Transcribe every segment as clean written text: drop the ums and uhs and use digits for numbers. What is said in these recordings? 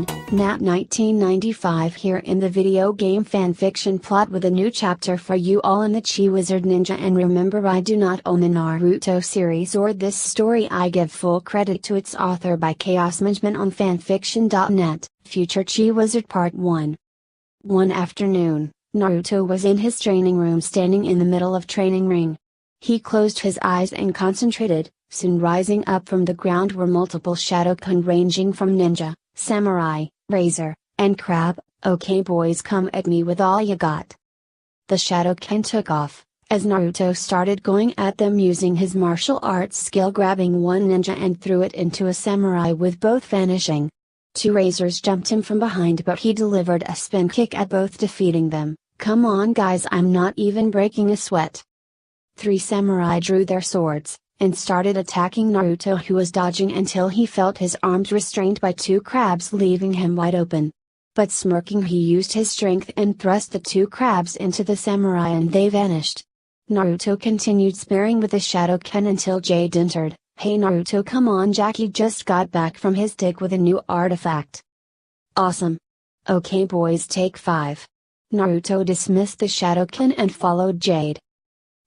ChaosMagemon, Nat 1995 here in the video game fanfiction plot with a new chapter for you all in the Chi Wizard Ninja. And remember, I do not own the Naruto series or this story. I give full credit to its author by ChaosMagemon on fanfiction.net. Future Chi Wizard Part 1. One afternoon, Naruto was in his training room standing in the middle of training ring. He closed his eyes and concentrated. Soon rising up from the ground were multiple Shadowken ranging from ninja, samurai, razor, and crab. Okay boys, come at me with all you got. The Shadowken took off, as Naruto started going at them using his martial arts skill, grabbing one ninja and threw it into a samurai with both vanishing. Two razors jumped him from behind, but he delivered a spin kick at both, defeating them. Come on guys, I'm not even breaking a sweat. Three samurai drew their swords and started attacking Naruto, who was dodging until he felt his arms restrained by two crabs, leaving him wide open. But smirking, he used his strength and thrust the two crabs into the samurai and they vanished. Naruto continued sparring with the Shadowken until Jade entered. Hey Naruto, come on, Jackie just got back from his dig with a new artifact. Awesome. Okay boys, take 5. Naruto dismissed the Shadowken and followed Jade.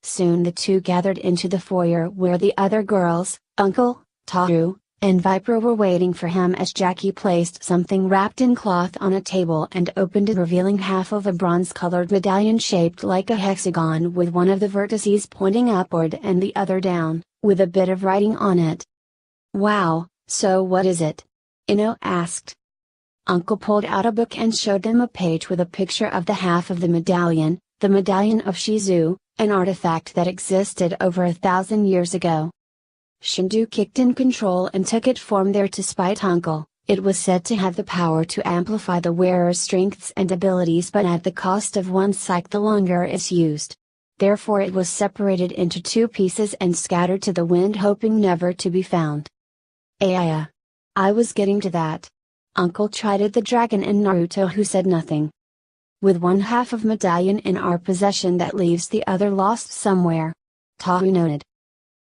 Soon the two gathered into the foyer where the other girls, Uncle, Taru, and Viper were waiting for him as Jackie placed something wrapped in cloth on a table and opened it, revealing half of a bronze-colored medallion shaped like a hexagon with one of the vertices pointing upward and the other down, with a bit of writing on it. Wow, so what is it? Ino asked. Uncle pulled out a book and showed them a page with a picture of the half of the medallion of Shizu, an artifact that existed over 1,000 years ago. Shizu kicked in control and took it from there to spite Uncle. It was said to have the power to amplify the wearer's strengths and abilities, but at the cost of one psyche the longer it's used. Therefore it was separated into 2 pieces and scattered to the wind, hoping never to be found. I was getting to that. Uncle chided the dragon and Naruto, who said nothing. With one half of medallion in our possession, that leaves the other lost somewhere. Tahu noted.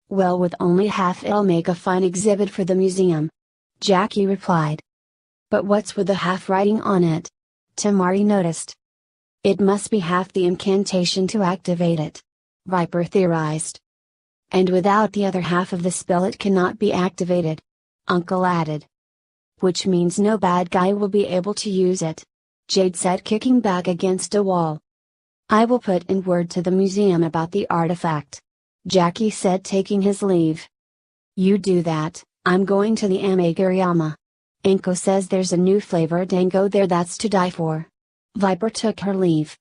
Well, with only half it'll make a fine exhibit for the museum. Jackie replied. But what's with the half writing on it? Temari noticed. It must be half the incantation to activate it. Viper theorized. And without the other half of the spell it cannot be activated. Uncle added. Which means no bad guy will be able to use it. Jade said, kicking back against a wall. I will put in word to the museum about the artifact. Jackie said, taking his leave. You do that, I'm going to the Amaguriyama. Inko says there's a new flavor dango there that's to die for. Viper took her leave.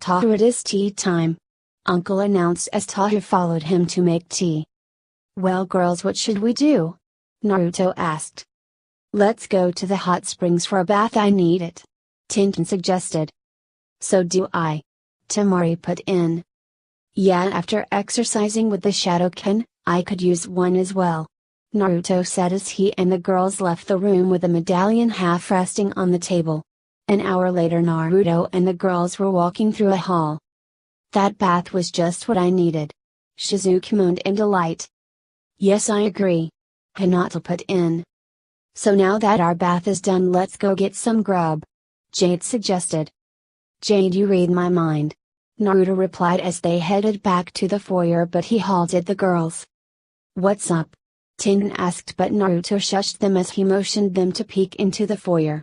Tahu, it is tea time. Uncle announced as Tahu followed him to make tea. Well girls, what should we do? Naruto asked. Let's go to the hot springs for a bath, I need it. Tintin suggested. So do I. Temari put in. Yeah, after exercising with the Shadowken, I could use one as well. Naruto said as he and the girls left the room with the medallion half resting on the table. An hour later, Naruto and the girls were walking through a hall. That bath was just what I needed. Shizuki moaned in delight. Yes, I agree. Hinata put in. So now that our bath is done, let's go get some grub. Jade suggested. Jade, you read my mind. Naruto replied as they headed back to the foyer, but he halted the girls. What's up? Tintin asked, but Naruto shushed them as he motioned them to peek into the foyer.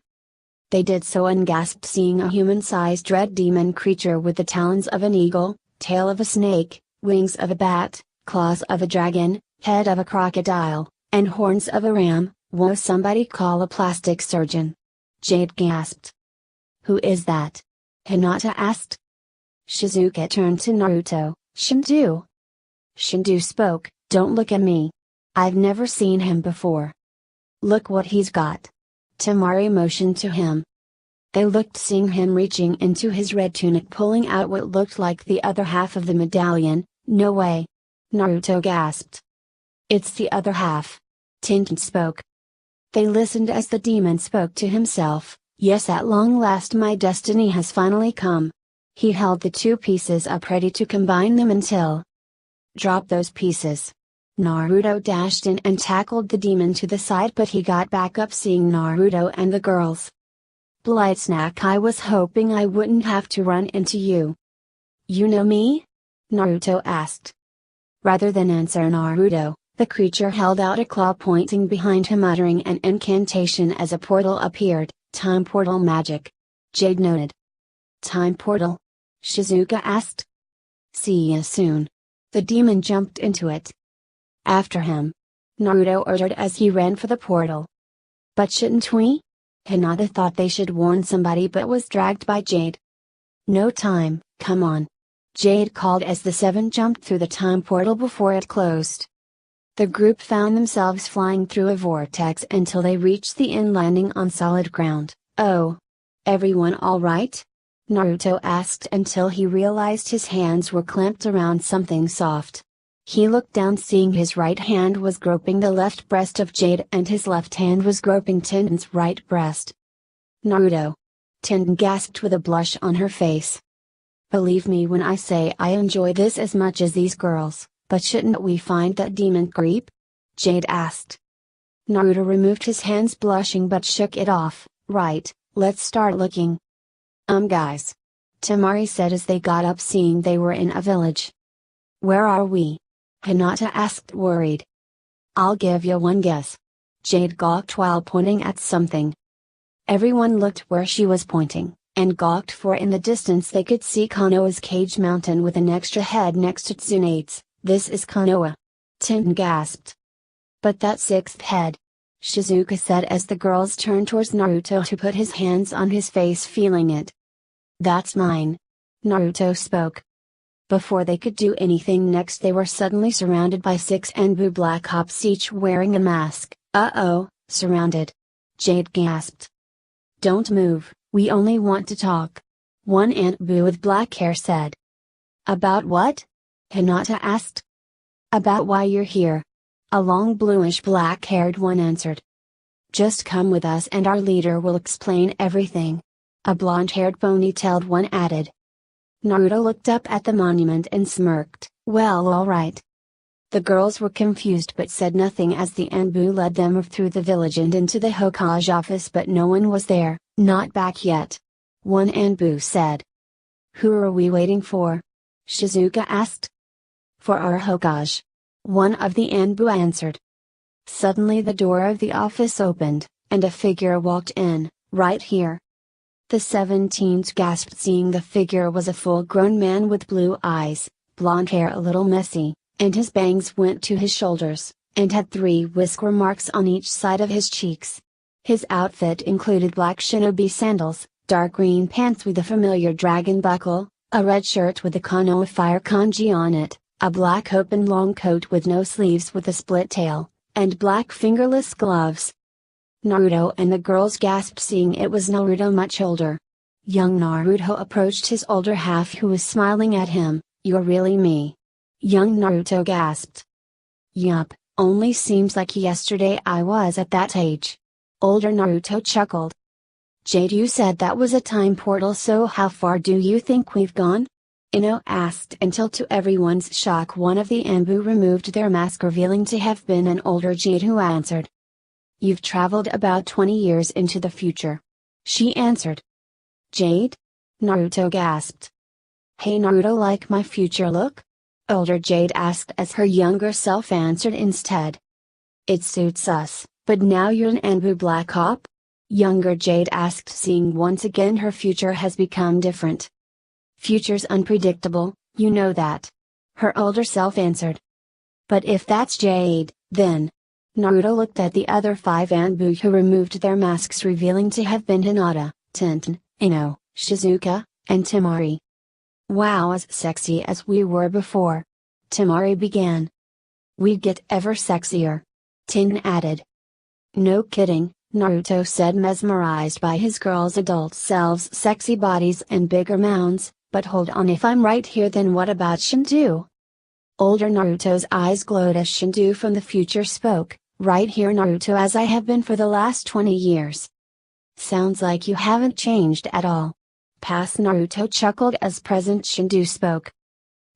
They did so and gasped, seeing a human-sized red demon creature with the talons of an eagle, tail of a snake, wings of a bat, claws of a dragon, head of a crocodile, and horns of a ram. Whoa, somebody call a plastic surgeon. Jade gasped. Who is that? Hinata asked. Shizuka turned to Naruto. Shindu. Shindu spoke, don't look at me. I've never seen him before. Look what he's got. Temari motioned to him. They looked, seeing him reaching into his red tunic, pulling out what looked like the other half of the medallion. No way. Naruto gasped. It's the other half. Tintin spoke. They listened as the demon spoke to himself. Yes, at long last my destiny has finally come. He held the 2 pieces up, ready to combine them until. Drop those pieces. Naruto dashed in and tackled the demon to the side, but he got back up seeing Naruto and the girls. Blight snack, I was hoping I wouldn't have to run into you. You know me? Naruto asked. Rather than answer Naruto, the creature held out a claw pointing behind him, uttering an incantation as a portal appeared. Time portal magic. Jade noted. Time portal? Shizuka asked. See you soon. The demon jumped into it. After him. Naruto ordered as he ran for the portal. But shouldn't we? Hinata thought they should warn somebody but was dragged by Jade. No time, come on. Jade called as the seven jumped through the time portal before it closed. The group found themselves flying through a vortex until they reached the inn, landing on solid ground. Oh. Everyone alright? Naruto asked until he realized his hands were clamped around something soft. He looked down, seeing his right hand was groping the left breast of Jade and his left hand was groping Tenden's right breast. Naruto. Tenden gasped with a blush on her face. Believe me when I say I enjoy this as much as these girls. But shouldn't we find that demon creep? Jade asked. Naruto removed his hands, blushing, but shook it off. Right, let's start looking. Guys. Temari said as they got up, seeing they were in a village. Where are we? Hinata asked, worried. I'll give you one guess. Jade gawked while pointing at something. Everyone looked where she was pointing, and gawked, for in the distance they could see Konoha's cage mountain with an extra head next to Tsunade's. This is Konoha. Tenten gasped. But that sixth head. Shizuka said as the girls turned towards Naruto to put his hands on his face, feeling it. That's mine. Naruto spoke. Before they could do anything next, they were suddenly surrounded by 6 Anbu Black Ops, each wearing a mask. Uh-oh, surrounded. Jade gasped. Don't move, we only want to talk. One Anbu with black hair said. About what? Hinata asked. About why you're here. A long bluish black-haired one answered. Just come with us and our leader will explain everything. A blonde-haired ponytailed one added. Naruto looked up at the monument and smirked. Well, alright. The girls were confused but said nothing as the Anbu led them through the village and into the Hokage office, but no one was there. Not back yet. One Anbu said. Who are we waiting for? Shizuka asked. For our Hokage. One of the Anbu answered. Suddenly the door of the office opened, and a figure walked in. Right here. The 17s gasped, seeing the figure was a full-grown man with blue eyes, blonde hair a little messy, and his bangs went to his shoulders, and had 3 whisker marks on each side of his cheeks. His outfit included black shinobi sandals, dark green pants with a familiar dragon buckle, a red shirt with the Konoha fire kanji on it, a black open long coat with no sleeves with a split tail, and black fingerless gloves. Naruto and the girls gasped, seeing it was Naruto much older. Young Naruto approached his older half, who was smiling at him. You're really me. Young Naruto gasped. Yup, only seems like yesterday I was at that age. Older Naruto chuckled. Jade, you said that was a time portal, so how far do you think we've gone? Ino asked, until to everyone's shock one of the Anbu removed their mask, revealing to have been an older Jade, who answered. You've traveled about 20 years into the future. She answered. Jade? Naruto gasped. Hey Naruto, like my future look? Older Jade asked as her younger self answered instead. It suits us, but now you're an Anbu Black Op? Younger Jade asked, seeing once again her future has become different. Future's unpredictable, you know that. Her older self answered. But if that's Jade, then. Naruto looked at the other 5 Anbu who removed their masks, revealing to have been Hinata, Tenten, Ino, Shizuka, and Temari. Wow, as sexy as we were before. Temari began. We'd get ever sexier. Tenten added. No kidding, Naruto said, mesmerized by his girls' adult selves' sexy bodies and bigger mounds. But hold on, if I'm right here, then what about Shizu? Older Naruto's eyes glowed as Shizu from the future spoke. Right here Naruto, as I have been for the last 20 years. Sounds like you haven't changed at all. Past Naruto chuckled as present Shizu spoke.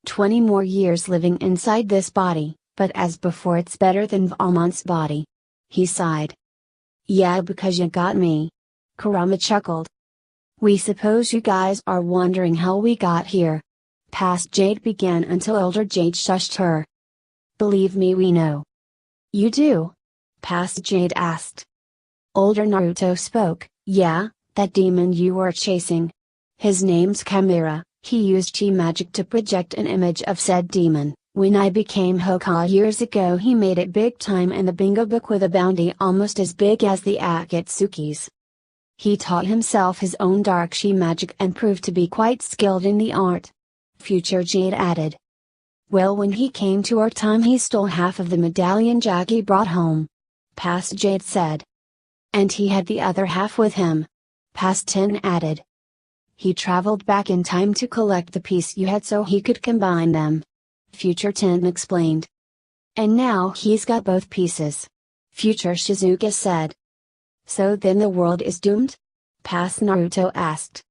20 more years living inside this body, But as before, it's better than Valmont's body. He sighed. Yeah, because you got me. Kurama chuckled. We suppose you guys are wondering how we got here. Past Jade began until older Jade shushed her. Believe me, we know. You do? Past Jade asked. Older Naruto spoke. Yeah, that demon you were chasing. His name's Chimera. He used chi magic to project an image of said demon. When I became Hokage years ago, he made it big time in the bingo book with a bounty almost as big as the Akatsuki's. He taught himself his own dark chi magic and proved to be quite skilled in the art. Future Jade added. Well, when he came to our time, he stole half of the medallion Jackie brought home. Past Jade said. And he had the other half with him. Past Ten added. He traveled back in time to collect the piece you had so he could combine them. Future Ten explained. And now he's got both pieces. Future Shizuka said. So then the world is doomed? Past Naruto asked.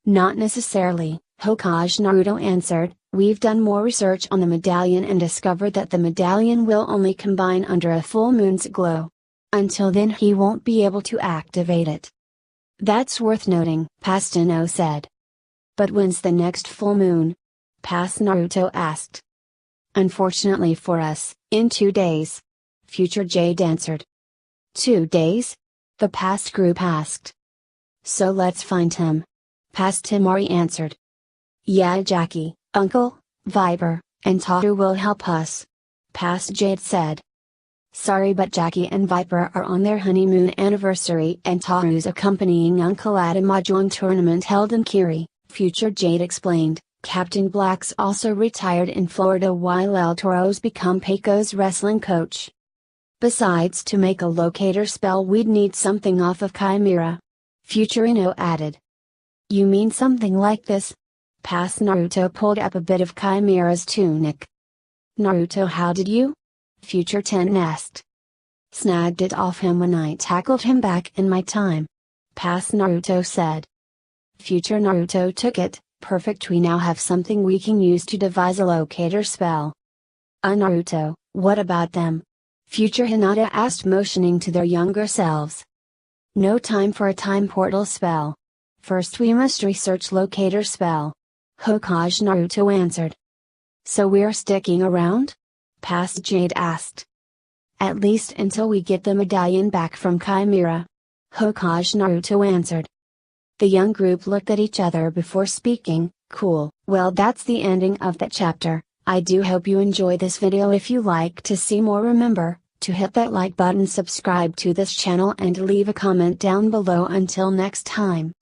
Not necessarily, Hokage Naruto answered. We've done more research on the medallion and discovered that the medallion will only combine under a full moon's glow. Until then he won't be able to activate it. That's worth noting, Past Ino said. But when's the next full moon? Past Naruto asked. Unfortunately for us, in 2 days. Future Jade answered. 2 days? The past group asked. So let's find him. Past Temari answered. Yeah, Jackie, Uncle, Viper, and Taru will help us. Past Jade said. Sorry, but Jackie and Viper are on their honeymoon anniversary and Taru's accompanying Uncle at a mahjong tournament held in Kiri, Future Jade explained. Captain Black's also retired in Florida while El Toro's become Peiko's wrestling coach. Besides, to make a locator spell we'd need something off of Chimera. Future Ino added. You mean something like this? Past Naruto pulled up a bit of Chimera's tunic. Naruto, how did you? Future Ten asked. Snagged it off him when I tackled him back in my time. Past Naruto said. Future Naruto took it. Perfect, we now have something we can use to devise a locator spell. Naruto, what about them? Future Hinata asked, motioning to their younger selves. No time for a time portal spell. First we must research locator spell. Hokage Naruto answered. So we're sticking around? Past Jade asked. At least until we get the medallion back from Chimera. Hokage Naruto answered. The young group looked at each other before speaking. Cool. Well, that's the ending of that chapter. I do hope you enjoy this video. If you like to see more, remember to hit that like button, subscribe to this channel and leave a comment down below. Until next time.